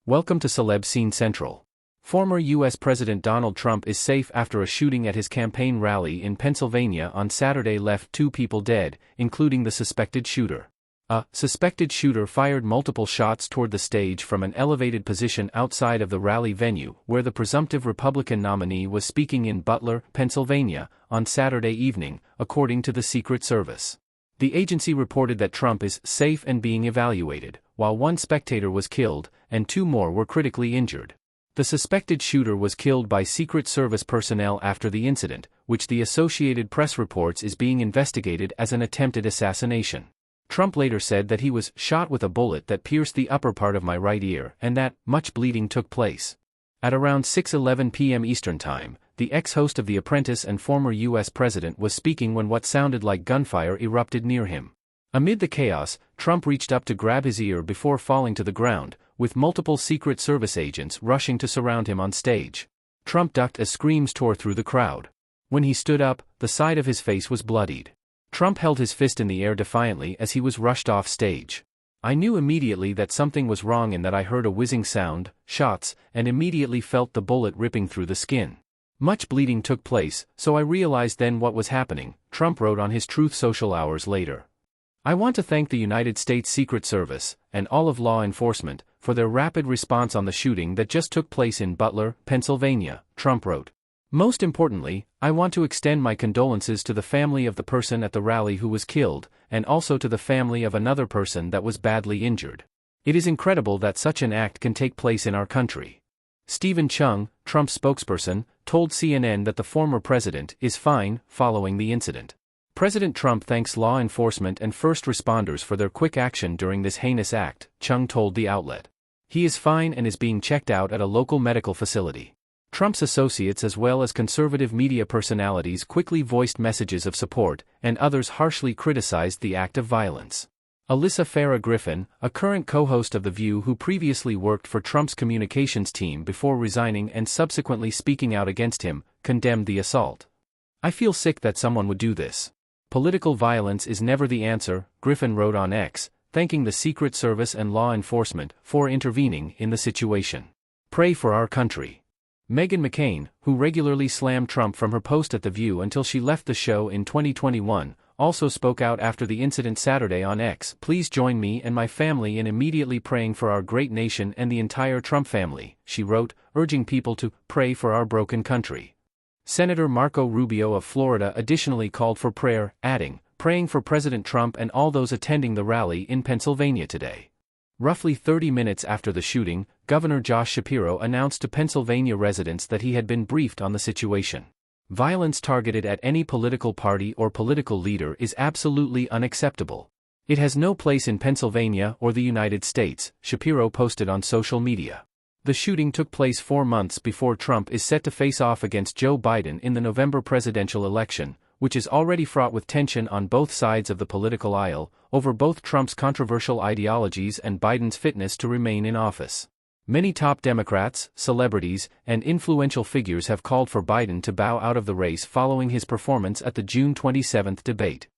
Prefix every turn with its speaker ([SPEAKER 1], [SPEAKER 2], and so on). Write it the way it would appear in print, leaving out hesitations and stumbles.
[SPEAKER 1] Welcome to Celeb Scene Central. Former U.S. President Donald Trump is safe after a shooting at his campaign rally in Pennsylvania on Saturday left 2 people dead, including the suspected shooter. A suspected shooter fired multiple shots toward the stage from an elevated position outside of the rally venue, where the presumptive Republican nominee was speaking in Butler, Pennsylvania, on Saturday evening, according to the Secret Service. The agency reported that Trump is safe and being evaluated, while 1 spectator was killed, and 2 more were critically injured. The suspected shooter was killed by Secret Service personnel after the incident, which the Associated Press reports is being investigated as an attempted assassination. Trump later said that he was shot with a bullet that pierced the upper part of my right ear and that much bleeding took place. At around 6:11 p.m. Eastern Time, the ex-host of The Apprentice and former U.S. president was speaking when what sounded like gunfire erupted near him. Amid the chaos, Trump reached up to grab his ear before falling to the ground, with multiple Secret Service agents rushing to surround him on stage. Trump ducked as screams tore through the crowd. When he stood up, the side of his face was bloodied. Trump held his fist in the air defiantly as he was rushed off stage. I knew immediately that something was wrong in that I heard a whizzing sound, shots, and immediately felt the bullet ripping through the skin. Much bleeding took place, so I realized then what was happening, Trump wrote on his Truth Social hours later. I want to thank the United States Secret Service, and all of law enforcement, for their rapid response on the shooting that just took place in Butler, Pennsylvania, Trump wrote. Most importantly, I want to extend my condolences to the family of the person at the rally who was killed, and also to the family of another person that was badly injured. It is incredible that such an act can take place in our country. Stephen Chung, Trump's spokesperson, told CNN that the former president is fine following the incident. President Trump thanks law enforcement and first responders for their quick action during this heinous act, Chung told the outlet. He is fine and is being checked out at a local medical facility. Trump's associates as well as conservative media personalities quickly voiced messages of support, and others harshly criticized the act of violence. Alyssa Farah Griffin, a current co-host of The View who previously worked for Trump's communications team before resigning and subsequently speaking out against him, condemned the assault. I feel sick that someone would do this. Political violence is never the answer, Griffin wrote on X, thanking the Secret Service and law enforcement for intervening in the situation. Pray for our country. Meghan McCain, who regularly slammed Trump from her post at The View until she left the show in 2021, also spoke out after the incident Saturday on X. Please join me and my family in immediately praying for our great nation and the entire Trump family, she wrote, urging people to pray for our broken country. Senator Marco Rubio of Florida additionally called for prayer, adding, praying for President Trump and all those attending the rally in Pennsylvania today. Roughly 30 minutes after the shooting, Governor Josh Shapiro announced to Pennsylvania residents that he had been briefed on the situation. Violence targeted at any political party or political leader is absolutely unacceptable. It has no place in Pennsylvania or the United States, Shapiro posted on social media. The shooting took place 4 months before Trump is set to face off against Joe Biden in the November presidential election, which is already fraught with tension on both sides of the political aisle, over both Trump's controversial ideologies and Biden's fitness to remain in office. Many top Democrats, celebrities, and influential figures have called for Biden to bow out of the race following his performance at the June 27 debate.